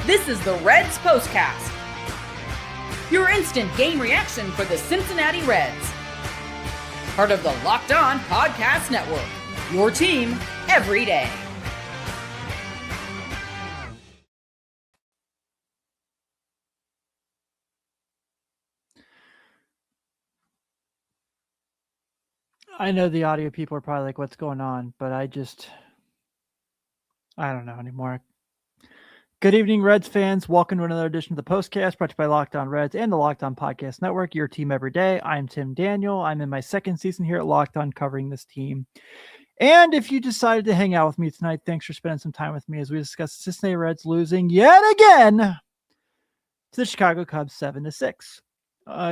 This is the Reds POSTCAST, your instant game reaction for the Cincinnati Reds. Part of the Locked On Podcast Network, your team every day. I know the audio people are probably like, what's going on? But I don't know anymore. Good evening, Reds fans. Welcome to another edition of the POSTCAST brought to you by Locked On Reds and the Locked On Podcast Network, your team every day. I'm Tim Daniel. I'm in my second season here at Locked On covering this team. And if you decided to hang out with me tonight, thanks for spending some time with me as we discuss the Cincinnati Reds losing yet again to the Chicago Cubs 7-6.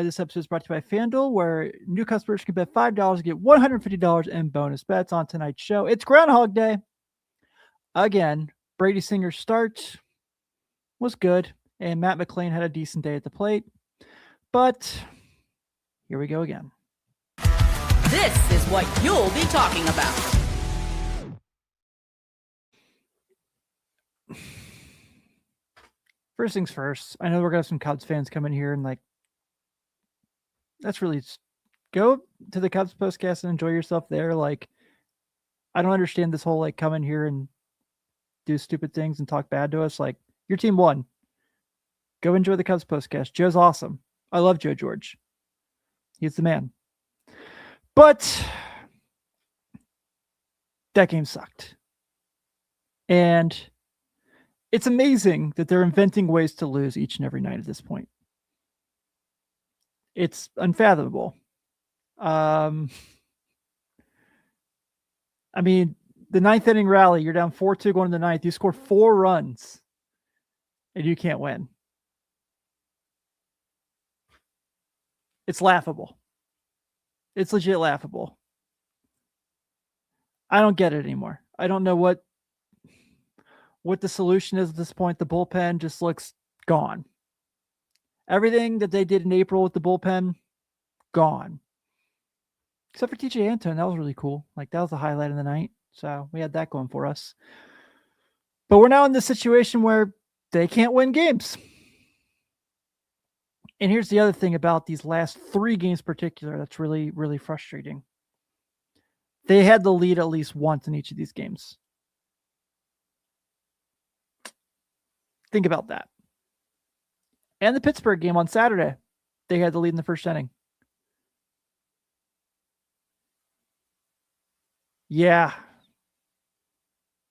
This episode is brought to you by FanDuel, where new customers can bet $5 to get $150 in bonus bets on tonight's show. It's Groundhog Day. Again, Brady Singer start was good, and Matt McLain had a decent day at the plate. But here we go again. This is what you'll be talking about. First things first, I know we're going to have some Cubs fans come in here and that's really, go to the Cubs POSTCAST and enjoy yourself there. I don't understand this whole come in here and do stupid things and talk bad to us. Your team won. Go enjoy the Cubs POSTCAST. Joe's awesome. I love Joe George. He's the man. But that game sucked. And it's amazing that they're inventing ways to lose each and every night at this point. It's unfathomable. The ninth inning rally, you're down 4-2 going to the ninth. You score 4 runs and you can't win. It's laughable. It's legit laughable. I don't get it anymore. I don't know what the solution is at this point. The bullpen just looks gone. Everything that they did in April with the bullpen, gone. Except for Tejay Antone. That was really cool. That was the highlight of the night. So we had that going for us. But we're now in this situation where they can't win games. And here's the other thing about these last 3 games in particular that's really, really frustrating. They had the lead at least once in each of these games. Think about that. And the Pittsburgh game on Saturday, they had the lead in the first inning. Yeah.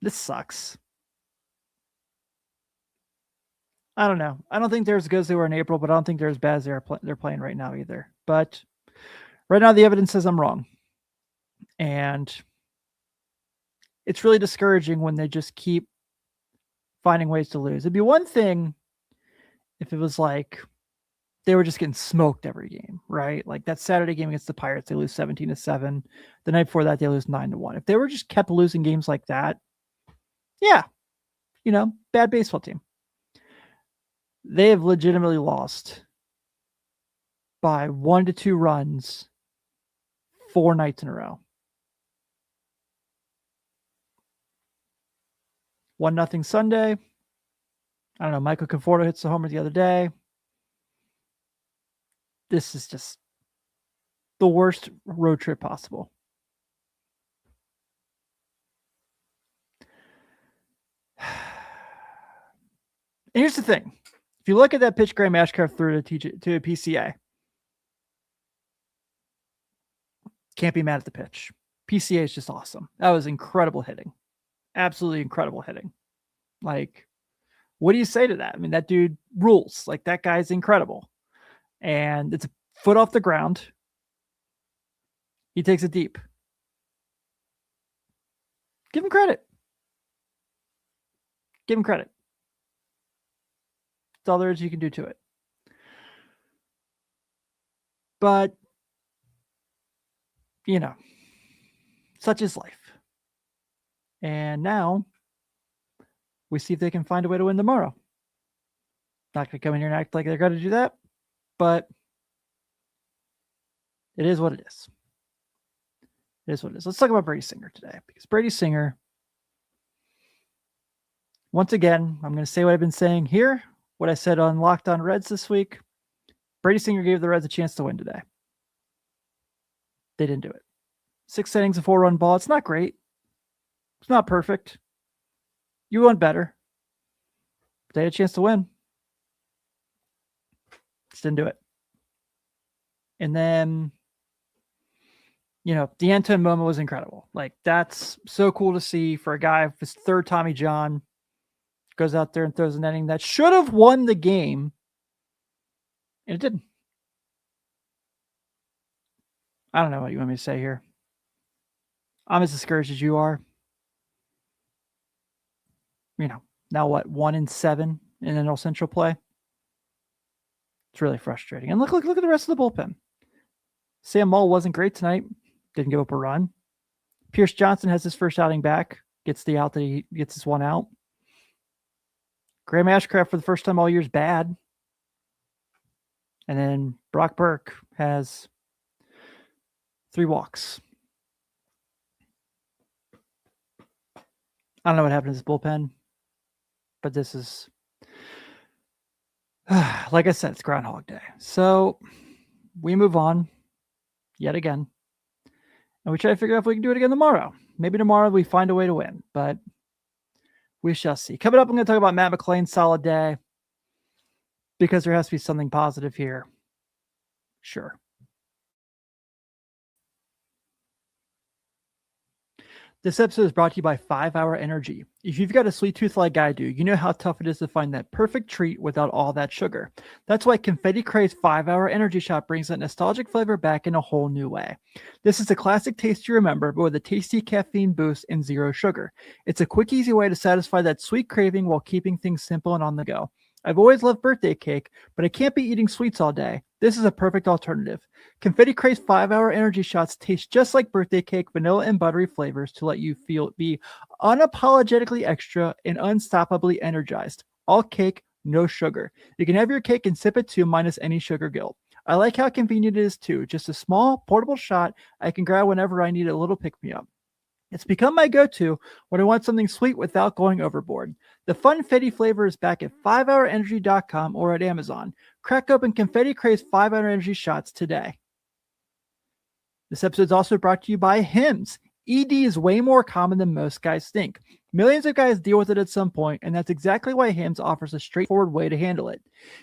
This sucks. I don't know. I don't think they're as good as they were in April, but I don't think they're as bad as they're playing right now either. But right now, the evidence says I'm wrong. And it's really discouraging when they just keep finding ways to lose. It'd be one thing if it was they were just getting smoked every game, right? That Saturday game against the Pirates, they lose 17-7. The night before that, they lose 9-1. If they were just kept losing games like that, yeah, bad baseball team. They have legitimately lost by 1 to 2 runs 4 nights in a row. 1-0 Sunday. I don't know. Michael Conforto hits the homer the other day. This is just the worst road trip possible. And here's the thing. If you look at that pitch Graham Ashcraft threw to a PCA, can't be mad at the pitch. PCA is just awesome. That was incredible hitting. Absolutely incredible hitting. What do you say to that? That dude rules. That guy's incredible. And it's a foot off the ground. He takes it deep. Give him credit. Give him credit. That's all there is you can do to it. But, such is life. And now we see if they can find a way to win tomorrow. Not going to come in here and act like they're going to do that, but it is what it is. It is what it is. Let's talk about Brady Singer today, because Brady Singer Once again, I'm going to say what I've been saying here, what I said on Locked On Reds this week. Brady Singer gave the Reds a chance to win today. They didn't do it. 6 innings, a 4-run ball. It's not great. It's not perfect. You want better. But they had a chance to win. Just didn't do it. And then, the Antone moment was incredible. Like, that's so cool to see for a guy with his third Tommy John. Goes out there and throws an inning that should have won the game. And it didn't. I don't know what you want me to say here. I'm as discouraged as you are. Now what? 1-7 in NL Central play. It's really frustrating. And look at the rest of the bullpen. Sam Mull wasn't great tonight. Didn't give up a run. Pierce Johnson has his first outing back. Gets the out that he gets his one out. Graham Ashcraft for the first time all year is bad. And then Brock Burke has 3 walks. I don't know what happened to this bullpen, but this is, like I said, it's Groundhog Day. So we move on yet again. And we try to figure out if we can do it again tomorrow. Maybe tomorrow we find a way to win, but we shall see. Coming up, I'm going to talk about Matt McLain's solid day because there has to be something positive here. Sure. This episode is brought to you by 5 Hour Energy. If you've got a sweet tooth like I do, you know how tough it is to find that perfect treat without all that sugar. That's why Confetti Craze 5 Hour Energy Shot brings that nostalgic flavor back in a whole new way. This is a classic taste you remember, but with a tasty caffeine boost and 0 sugar. It's a quick, easy way to satisfy that sweet craving while keeping things simple and on the go. I've always loved birthday cake, but I can't be eating sweets all day. This is a perfect alternative. Confetti Craze 5 Hour Energy Shots taste just like birthday cake, vanilla and buttery flavors to let you be unapologetically extra and unstoppably energized. All cake, no sugar. You can have your cake and sip it too, minus any sugar guilt. I like how convenient it is too. Just a small, portable shot I can grab whenever I need a little pick-me-up. It's become my go-to when I want something sweet without going overboard. The Funfetti flavor is back at 5hourenergy.com or at Amazon. Crack open Confetti Craze 5 Hour Energy Shots today. This episode is also brought to you by Hims. ED is way more common than most guys think. Millions of guys deal with it at some point, and that's exactly why Hims offers a straightforward way to handle it.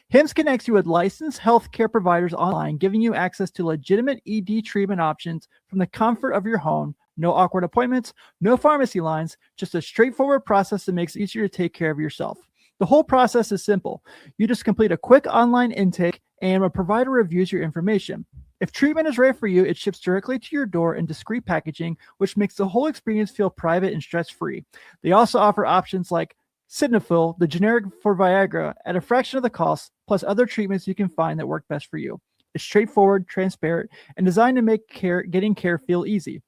Hims connects you with licensed healthcare providers online, giving you access to legitimate ED treatment options from the comfort of your home. No awkward appointments, no pharmacy lines, just a straightforward process that makes it easier to take care of yourself. The whole process is simple. You just complete a quick online intake and a provider reviews your information. If treatment is right for you, it ships directly to your door in discreet packaging, which makes the whole experience feel private and stress-free. They also offer options like Sildenafil, the generic for Viagra, at a fraction of the cost, plus other treatments you can find that work best for you. It's straightforward, transparent, and designed to make getting care feel easy.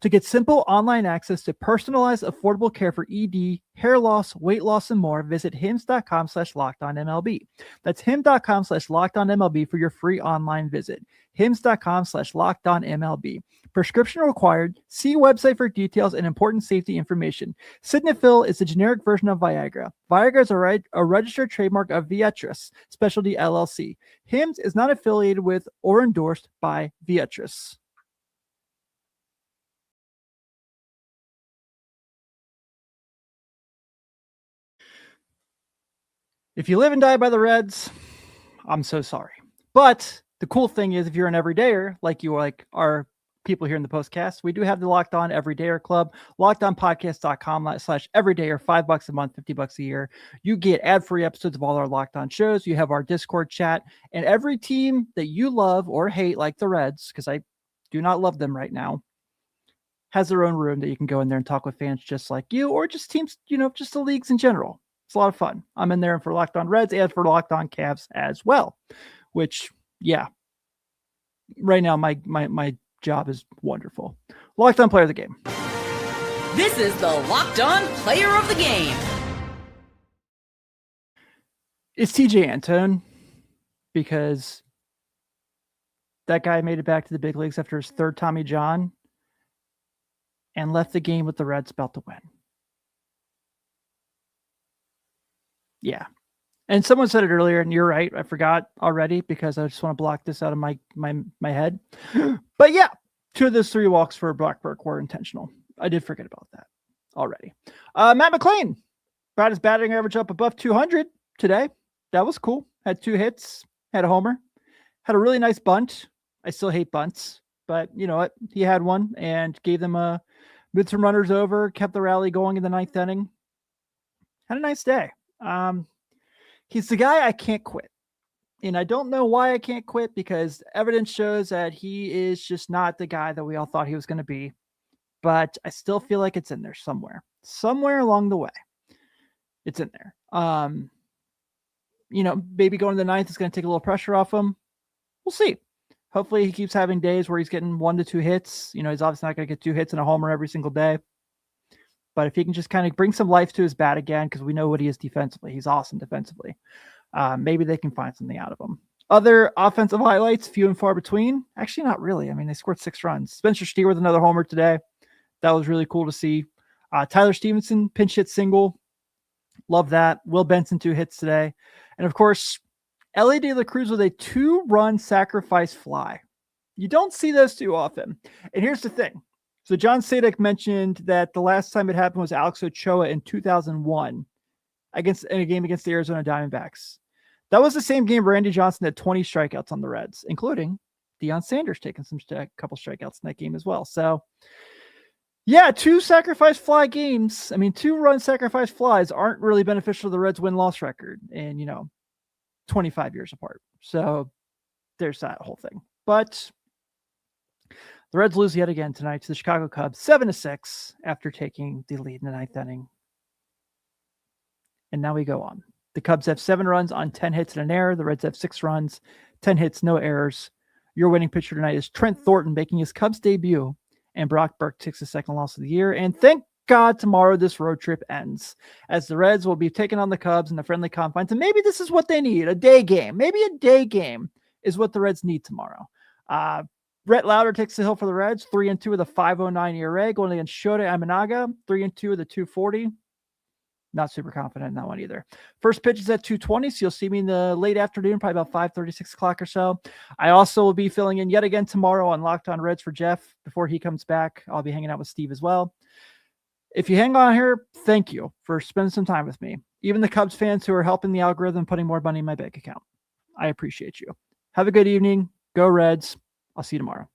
To get simple online access to personalized, affordable care for ED, hair loss, weight loss, and more, visit hims.com/lockedonmlb. That's hims.com/lockedonmlb for your free online visit. hims.com/lockedonmlb. Prescription required. See website for details and important safety information. Sildenafil is the generic version of Viagra. Viagra is a registered trademark of Viatris Specialty LLC. Hims is not affiliated with or endorsed by Viatris. If you live and die by the Reds, I'm so sorry. But the cool thing is, if you're an everydayer, like you are people here in the postcast, we do have the Locked On Everydayer Club, lockedonpodcast.com/everydayer, $5 a month, $50 a year. You get ad-free episodes of all our Locked On shows. You have our Discord chat, and every team that you love or hate, like the Reds, because I do not love them right now, has their own room that you can go in there and talk with fans just like you, or just teams, just the leagues in general. It's a lot of fun. I'm in there for Locked On Reds and for Locked On Cavs as well, which, yeah, right now my job is wonderful. Locked On Player of the Game. This is the Locked On Player of the Game. It's Tejay Antone, because that guy made it back to the big leagues after his third Tommy John and left the game with the Reds about to win. Yeah. And someone said it earlier, and you're right. I forgot already because I just want to block this out of my head. But yeah, 2 of those 3 walks for Blackburk were intentional. I did forget about that already. Matt McLain brought his batting average up above 200 today. That was cool. Had 2 hits, had a homer, had a really nice bunt. I still hate bunts, but you know what? He had one and gave them moved some runners over, kept the rally going in the 9th inning. Had a nice day. He's the guy I can't quit. And I don't know why I can't quit, because evidence shows that he is just not the guy that we all thought he was going to be. But I still feel like it's in there somewhere along the way. It's in there. Maybe going to the 9th is going to take a little pressure off him. We'll see. Hopefully he keeps having days where he's getting 1 to 2 hits. He's obviously not going to get 2 hits and a homer every single day. But if he can just kind of bring some life to his bat again, because we know what he is defensively. He's awesome defensively. Maybe they can find something out of him. Other offensive highlights, few and far between. Actually, not really. I mean, they scored 6 runs. Spencer Steer with another homer today. That was really cool to see. Tyler Stevenson, pinch hit single. Love that. Will Benson, 2 hits today. And of course, Elly De La Cruz with a 2-run sacrifice fly. You don't see those too often. And here's the thing. So John Sadek mentioned that the last time it happened was Alex Ochoa in 2001 in a game against the Arizona Diamondbacks. That was the same game Randy Johnson had 20 strikeouts on the Reds, including Deion Sanders taking a couple strikeouts in that game as well. So yeah, 2 sacrifice fly games. I mean, 2-run sacrifice flies aren't really beneficial to the Reds win-loss record and, 25 years apart. So there's that whole thing. But the Reds lose yet again tonight to the Chicago Cubs, 7-6 after taking the lead in the 9th inning. And now we go on. The Cubs have 7 runs on 10 hits and an error. The Reds have 6 runs, 10 hits, no errors. Your winning pitcher tonight is Trent Thornton making his Cubs debut, and Brock Burke takes his 2nd loss of the year. And thank God tomorrow this road trip ends, as the Reds will be taking on the Cubs in the friendly confines. And maybe this is what they need, a day game. Maybe a day game is what the Reds need tomorrow. Brett Lauder takes the hill for the Reds, 3-2 with a 5.09 ERA, going against Shota Imanaga, 3-2 with a 2.40. Not super confident in that one either. First pitch is at 2:20, so you'll see me in the late afternoon, probably about 5:30, 6 o'clock or so. I also will be filling in yet again tomorrow on Locked On Reds for Jeff. Before he comes back, I'll be hanging out with Steve as well. If you hang on here, thank you for spending some time with me. Even the Cubs fans who are helping the algorithm, putting more money in my bank account. I appreciate you. Have a good evening. Go Reds. I'll see you tomorrow.